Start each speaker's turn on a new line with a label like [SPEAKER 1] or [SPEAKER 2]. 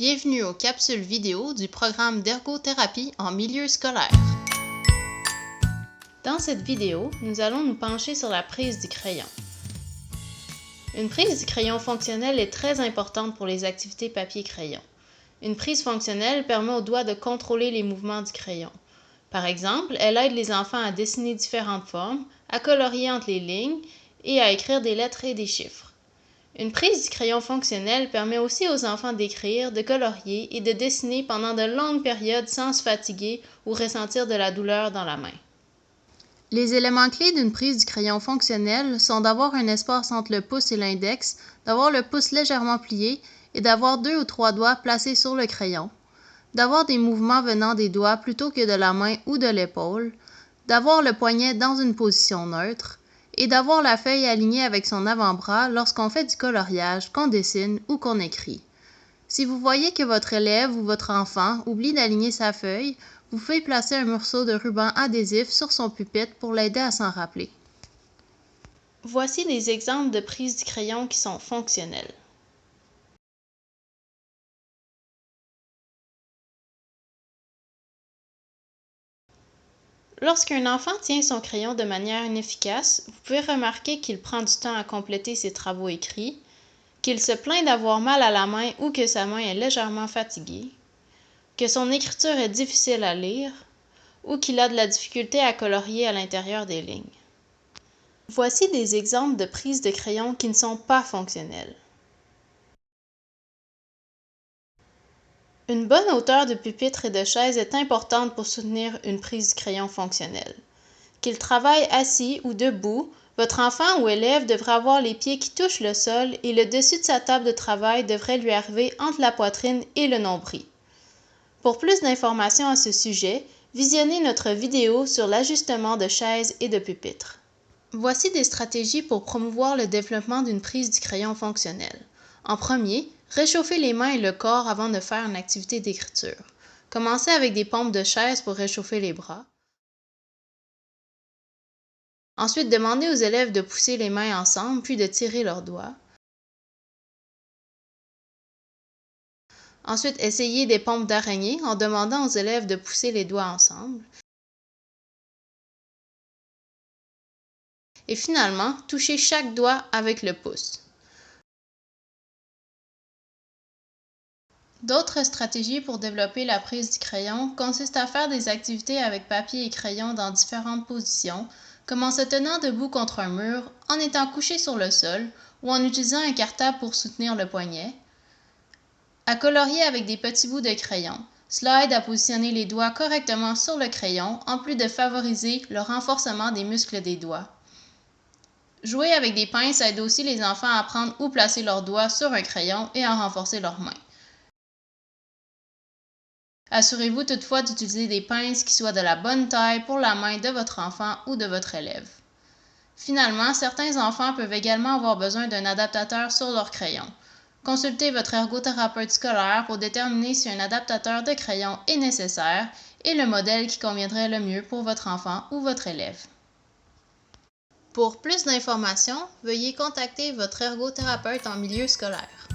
[SPEAKER 1] Bienvenue aux capsules vidéo du programme d'ergothérapie en milieu scolaire. Dans cette vidéo, nous allons nous pencher sur la prise du crayon. Une prise du crayon fonctionnel est très importante pour les activités papier-crayon. Une prise fonctionnelle permet aux doigts de contrôler les mouvements du crayon. Par exemple, elle aide les enfants à dessiner différentes formes, à colorier entre les lignes et à écrire des lettres et des chiffres. Une prise du crayon fonctionnel permet aussi aux enfants d'écrire, de colorier et de dessiner pendant de longues périodes sans se fatiguer ou ressentir de la douleur dans la main. Les éléments clés d'une prise du crayon fonctionnel sont d'avoir un espace entre le pouce et l'index, d'avoir le pouce légèrement plié et d'avoir 2 ou 3 doigts placés sur le crayon, d'avoir des mouvements venant des doigts plutôt que de la main ou de l'épaule, d'avoir le poignet dans une position neutre, et d'avoir la feuille alignée avec son avant-bras lorsqu'on fait du coloriage, qu'on dessine ou qu'on écrit. Si vous voyez que votre élève ou votre enfant oublie d'aligner sa feuille, vous pouvez placer un morceau de ruban adhésif sur son pupitre pour l'aider à s'en rappeler. Voici des exemples de prises du crayon qui sont fonctionnelles. Lorsqu'un enfant tient son crayon de manière inefficace, vous pouvez remarquer qu'il prend du temps à compléter ses travaux écrits, qu'il se plaint d'avoir mal à la main ou que sa main est légèrement fatiguée, que son écriture est difficile à lire ou qu'il a de la difficulté à colorier à l'intérieur des lignes. Voici des exemples de prises de crayon qui ne sont pas fonctionnelles. Une bonne hauteur de pupitre et de chaise est importante pour soutenir une prise du crayon fonctionnelle. Qu'il travaille assis ou debout, votre enfant ou élève devrait avoir les pieds qui touchent le sol et le dessus de sa table de travail devrait lui arriver entre la poitrine et le nombril. Pour plus d'informations à ce sujet, visionnez notre vidéo sur l'ajustement de chaises et de pupitres. Voici des stratégies pour promouvoir le développement d'une prise du crayon fonctionnelle. En premier, réchauffez les mains et le corps avant de faire une activité d'écriture. Commencez avec des pompes de chaise pour réchauffer les bras. Ensuite, demandez aux élèves de pousser les mains ensemble, puis de tirer leurs doigts. Ensuite, essayez des pompes d'araignée en demandant aux élèves de pousser les doigts ensemble. Et finalement, touchez chaque doigt avec le pouce. D'autres stratégies pour développer la prise du crayon consistent à faire des activités avec papier et crayon dans différentes positions, comme en se tenant debout contre un mur, en étant couché sur le sol ou en utilisant un cartable pour soutenir le poignet, à colorier avec des petits bouts de crayon. Cela aide à positionner les doigts correctement sur le crayon, en plus de favoriser le renforcement des muscles des doigts. Jouer avec des pinces aide aussi les enfants à apprendre où placer leurs doigts sur un crayon et à renforcer leurs mains. Assurez-vous toutefois d'utiliser des pinces qui soient de la bonne taille pour la main de votre enfant ou de votre élève. Finalement, certains enfants peuvent également avoir besoin d'un adaptateur sur leur crayon. Consultez votre ergothérapeute scolaire pour déterminer si un adaptateur de crayon est nécessaire et le modèle qui conviendrait le mieux pour votre enfant ou votre élève. Pour plus d'informations, veuillez contacter votre ergothérapeute en milieu scolaire.